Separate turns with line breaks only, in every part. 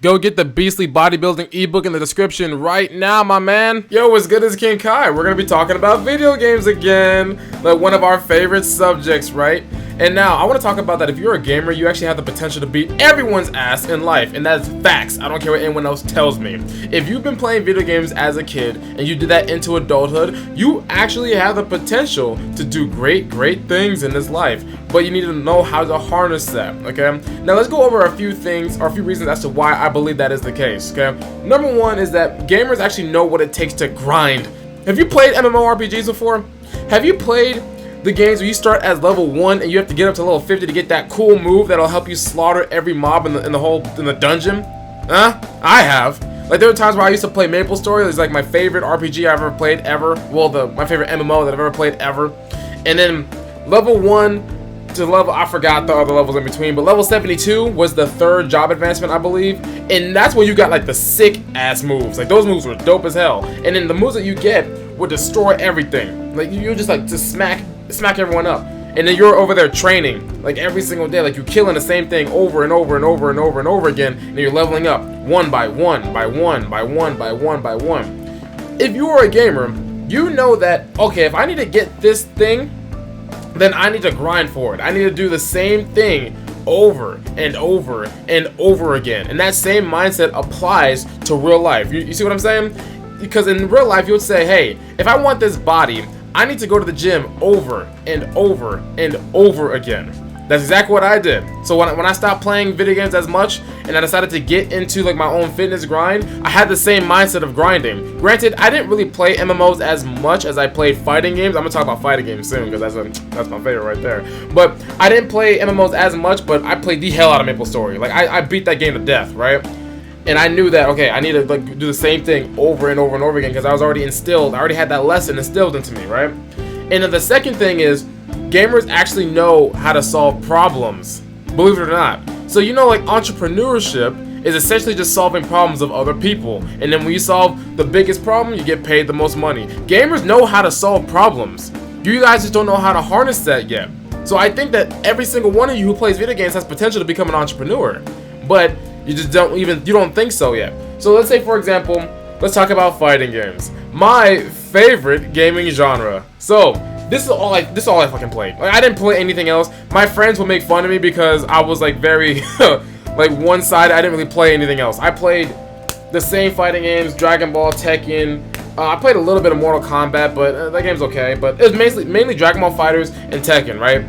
Go get the Beastly Bodybuilding ebook in the description right now, my man. Yo, what's good? It's King Kai. We're gonna be talking about video games again, like one of our favorite subjects, right? And now, I want to talk about that if you're a gamer, you actually have the potential to beat everyone's ass in life, and that's facts. I don't care what anyone else tells me. If you've been playing video games as a kid, and you did that into adulthood, you actually have the potential to do great things in this life. But you need to know how to harness that, okay? Now, let's go over a few things, or a few reasons as to why I believe that is the case, okay? Number one is that gamers actually know what it takes to grind. Have you played MMORPGs before? Have you played the games where you start as level 1 and you have to get up to level 50 to get that cool move that'll help you slaughter every mob in the dungeon? Huh? I have. Like, there were times where I used to play MapleStory. It's like my favorite RPG I've ever played ever. Well, my favorite MMO that I've ever played ever. And then level 1 to level, I forgot the other levels in between, but level 72 was the third job advancement, I believe. And that's when you got like the sick ass moves. Like, those moves were dope as hell. And then the moves that you get would destroy everything. Like, you just like to smack everyone up. And then you're over there training like every single day, like you're killing the same thing over and over and over and over and over again, and you're leveling up one by one by one by one by one by one. If you are a gamer, you know that, okay, if I need to get this thing, then I need to grind for it. I need to do the same thing over and over and over again. And that same mindset applies to real life. You see what I'm saying? Because in real life, you would say, hey, if I want this body, I need to go to the gym over and over and over again. That's exactly what I did. So when I stopped playing video games as much and I decided to get into like my own fitness grind, I had the same mindset of grinding. Granted, I didn't really play MMOs as much as I played fighting games. I'm gonna talk about fighting games soon because that's my favorite right there. But I didn't play MMOs as much, but I played the hell out of MapleStory. Like, I beat that game to death, right? And I knew that, okay, I need to like do the same thing over and over and over again because I already had that lesson instilled into me, right? And then the second thing is, gamers actually know how to solve problems, believe it or not. So, you know, like, entrepreneurship is essentially just solving problems of other people. And then when you solve the biggest problem, you get paid the most money. Gamers know how to solve problems. You guys just don't know how to harness that yet. So I think that every single one of you who plays video games has potential to become an entrepreneur. But you just don't think so yet. So let's say, for example, let's talk about fighting games. My favorite gaming genre. So this is all I fucking played. Like, I didn't play anything else. My friends would make fun of me because I was like very like one-sided. I didn't really play anything else. I played the same fighting games, Dragon Ball, Tekken. I played a little bit of Mortal Kombat, but that game's okay. But it was mainly Dragon Ball FighterZ and Tekken, right?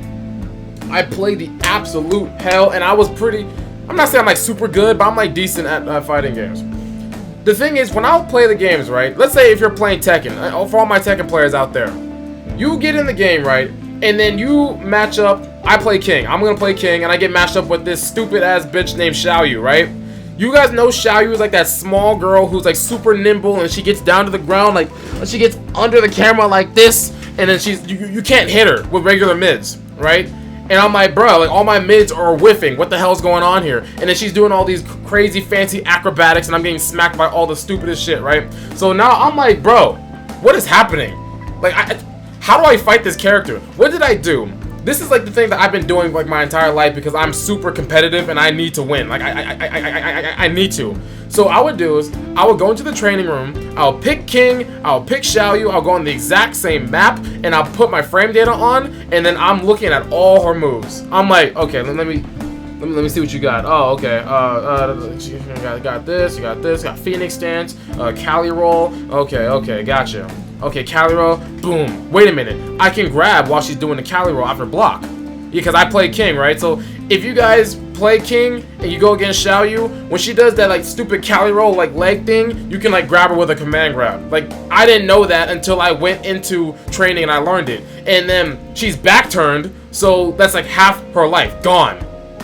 I played the absolute hell, and I was pretty. I'm not saying I'm like super good, but I'm like decent at fighting games. The thing is, when I'll play the games, right? Let's say if you're playing Tekken, for all my Tekken players out there, you get in the game, right? And then you match up. I play King. I'm gonna play King, and I get matched up with this stupid ass bitch named Xiaoyu, right? You guys know Xiaoyu is like that small girl who's like super nimble, and she gets down to the ground, like she gets under the camera like this, and then you can't hit her with regular mids, right? And I'm like, bro, like all my mids are whiffing. What the hell's going on here? And then she's doing all these crazy fancy acrobatics, and I'm getting smacked by all the stupidest shit, right? So now I'm like, bro, what is happening? Like, how do I fight this character? What did I do? This is like the thing that I've been doing like my entire life because I'm super competitive and I need to win. Like, I need to. So what I would do is I would go into the training room, I'll pick King, I'll pick Xiaoyu, I'll go on the exact same map, and I'll put my frame data on, and then I'm looking at all her moves. I'm like, okay, let me see what you got. Oh, okay. You got this, got Phoenix stance, Cali roll. Okay, gotcha. Okay, Cali roll, boom. Wait a minute, I can grab while she's doing the Cali roll after block. Because I play King, right? So if you guys play King and you go against Xiaoyu, when she does that like stupid Cali roll like leg thing, you can like grab her with a command grab. Like, I didn't know that until I went into training and I learned it. And then she's back turned, so that's like half her life gone.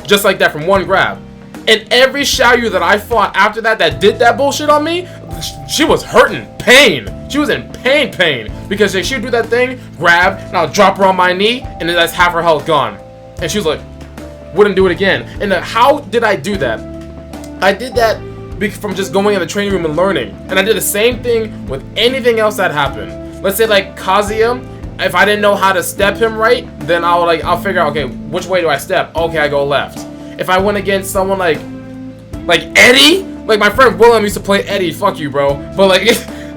Just like that from one grab. And every Xiaoyu that I fought after that did that bullshit on me, she was hurting, pain. She was in pain because she would do that thing, grab, and I'll drop her on my knee, and then that's half her health gone. And she was like, wouldn't do it again. And how did I do that? I did that from just going in the training room and learning. And I did the same thing with anything else that happened. Let's say like Kazuya, if I didn't know how to step him right, then I'll figure out, okay, which way do I step? Okay, I go left. If I went against someone like Eddie, like my friend Willem used to play Eddie, fuck you, bro. But like,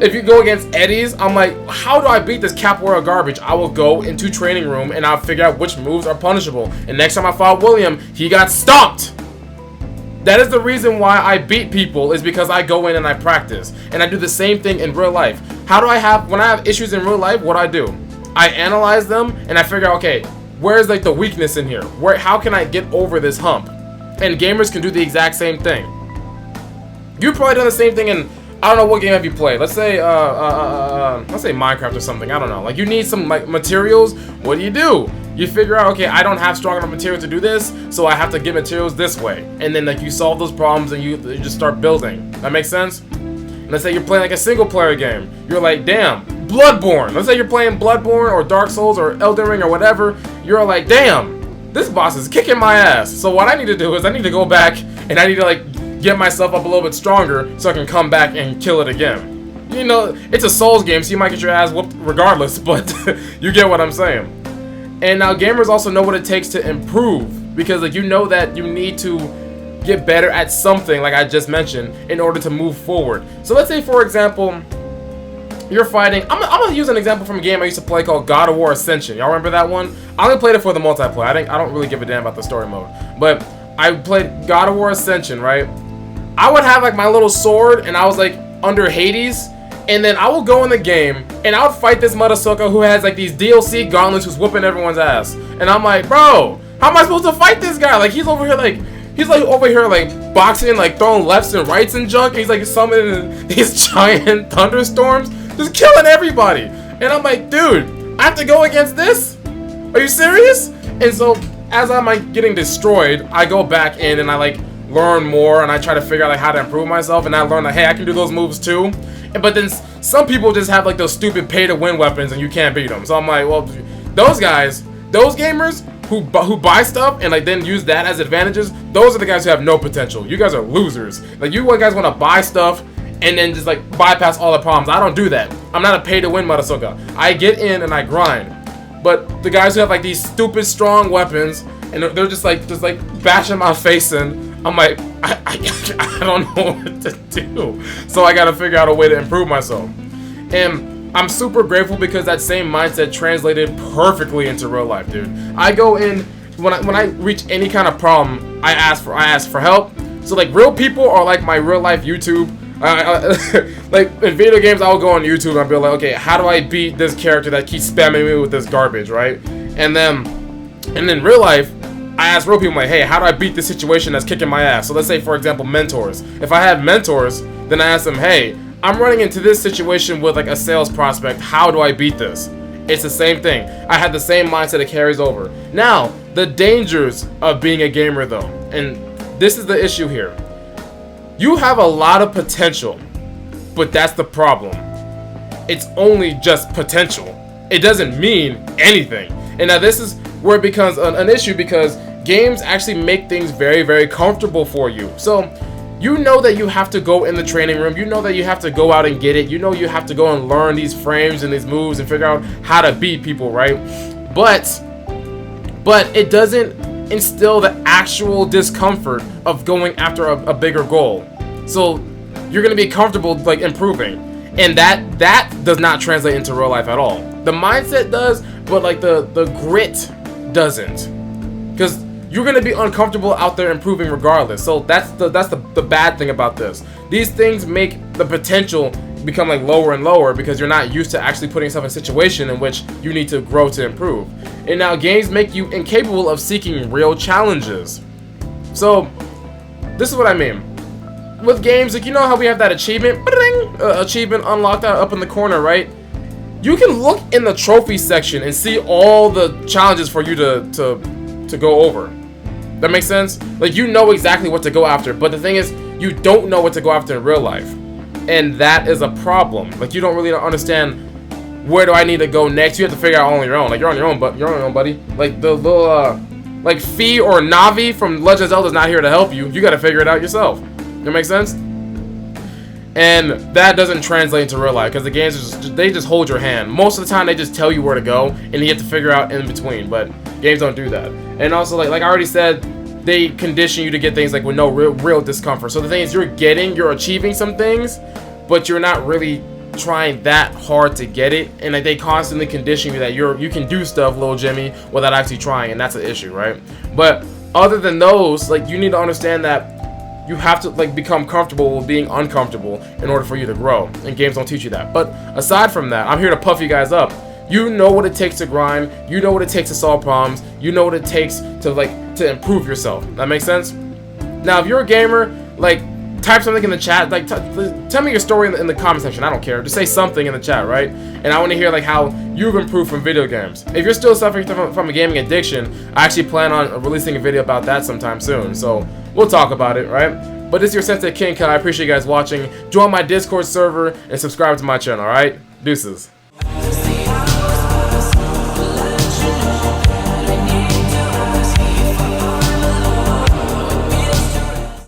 if you go against Eddies, I'm like, how do I beat this capoeira garbage? I will go into training room and I'll figure out which moves are punishable. And next time I fought William, he got stomped. That is the reason why I beat people, is because I go in and I practice. And I do the same thing in real life. How do I have, when I have issues in real life, what do? I analyze them and I figure out, okay, where's like the weakness in here? How can I get over this hump? And gamers can do the exact same thing. You've probably done the same thing in, I don't know, what game have you played? Let's say Minecraft or something. I don't know. Like, you need some like materials. What do? You figure out, okay, I don't have strong enough material to do this, so I have to get materials this way. And then like you solve those problems and you just start building. That makes sense? And let's say you're playing like a single player game. You're like, damn, Bloodborne. Let's say you're playing Bloodborne or Dark Souls or Elden Ring or whatever. You're like, damn, this boss is kicking my ass. So what I need to do is I need to go back and I need to like get myself up a little bit stronger so I can come back and kill it again. You know, it's a Souls game, so you might get your ass whooped regardless, but you get what I'm saying. And now gamers also know what it takes to improve, because like you know that you need to get better at something, like I just mentioned, in order to move forward. So let's say, for example, you're fighting. I'm gonna use an example from a game I used to play called God of War Ascension. Y'all remember that one? I only played it for the multiplayer. I don't really give a damn about the story mode. But I played God of War Ascension, right? I would have like my little sword, and I was like under Hades. And then I will go in the game, and I would fight this Motherfucker who has like these DLC gauntlets who's whooping everyone's ass. And I'm like, bro, how am I supposed to fight this guy? Like, he's over here like boxing, like throwing lefts and rights and junk. And he's like summoning these giant thunderstorms, just killing everybody. And I'm like, dude, I have to go against this? Are you serious? And so as I'm like getting destroyed, I go back in and I like learn more, and I try to figure out like how to improve myself. And I learn that, hey, I can do those moves too. But then some people just have like those stupid pay-to-win weapons and you can't beat them. So I'm like, well, those guys, those gamers who buy stuff and like then use that as advantages, those are the guys who have no potential. You guys are losers. Like, you guys want to buy stuff and then just like bypass all the problems. I don't do that. I'm not a pay-to-win motherfucker. I get in and I grind. But the guys who have like these stupid strong weapons and they're just like bashing my face in, I'm like, I don't know what to do. So I gotta figure out a way to improve myself. And I'm super grateful because that same mindset translated perfectly into real life, dude. I go in, when I reach any kind of problem, I ask for help. So like, real people are like my real life YouTube. Like in video games, I'll go on YouTube and I'll be like, okay, how do I beat this character that keeps spamming me with this garbage, right? And then in real life, I ask real people, like, hey, how do I beat this situation that's kicking my ass? So let's say, for example, mentors. If I had mentors, then I ask them, hey, I'm running into this situation with like a sales prospect. How do I beat this? It's the same thing. I had the same mindset that carries over. Now, the dangers of being a gamer though, and this is the issue here. You have a lot of potential, but that's the problem. It's only just potential. It doesn't mean anything. And now this is where it becomes an issue, because games actually make things very, very comfortable for you. So you know that you have to go in the training room. You know that you have to go out and get it. You know you have to go and learn these frames and these moves and figure out how to beat people, right? But it doesn't instill the actual discomfort of going after a bigger goal. So you're going to be comfortable like improving. And that does not translate into real life at all. The mindset does, but like the grit doesn't. Because you're gonna be uncomfortable out there improving regardless. So that's the bad thing about this. These things make the potential become like lower and lower because you're not used to actually putting yourself in a situation in which you need to grow to improve. And now games make you incapable of seeking real challenges. So this is what I mean. With games, like, you know how we have that achievement, achievement unlocked out up in the corner, right? You can look in the trophy section and see all the challenges for you to go over. That makes sense? Like, you know exactly what to go after, but the thing is, you don't know what to go after in real life. And that is a problem. Like, you don't really understand where do I need to go next. You have to figure out on your own. Like, you're on your own, but you're on your own, buddy. Like, the little, like, Fee or Navi from Legend of Zelda is not here to help you. You gotta figure it out yourself. That makes sense? And that doesn't translate into real life because the games they just hold your hand. Most of the time they just tell you where to go and you have to figure out in between, but games don't do that. And also like I already said, they condition you to get things like with no real discomfort. So the thing is, you're achieving some things, but you're not really trying that hard to get it, and like they constantly condition you that you can do stuff, little Jimmy, without actually trying, and that's an issue, right? But other than those, like, you need to understand that you have to like become comfortable with being uncomfortable in order for you to grow, and games don't teach you that. But aside from that, I'm here to puff you guys up. You know what it takes to grind, you know what it takes to solve problems, you know what it takes to improve yourself. That makes sense? Now if you're a gamer, like, type something in the chat, like tell me your story in the comment section. I don't care, just say something in the chat, right? And I want to hear like how you've improved from video games. If you're still suffering from a gaming addiction, I actually plan on releasing a video about that sometime soon, so we'll talk about it, right? But this is your Sensei King Kai. I appreciate you guys watching. Join my Discord server and subscribe to my channel, alright? Deuces.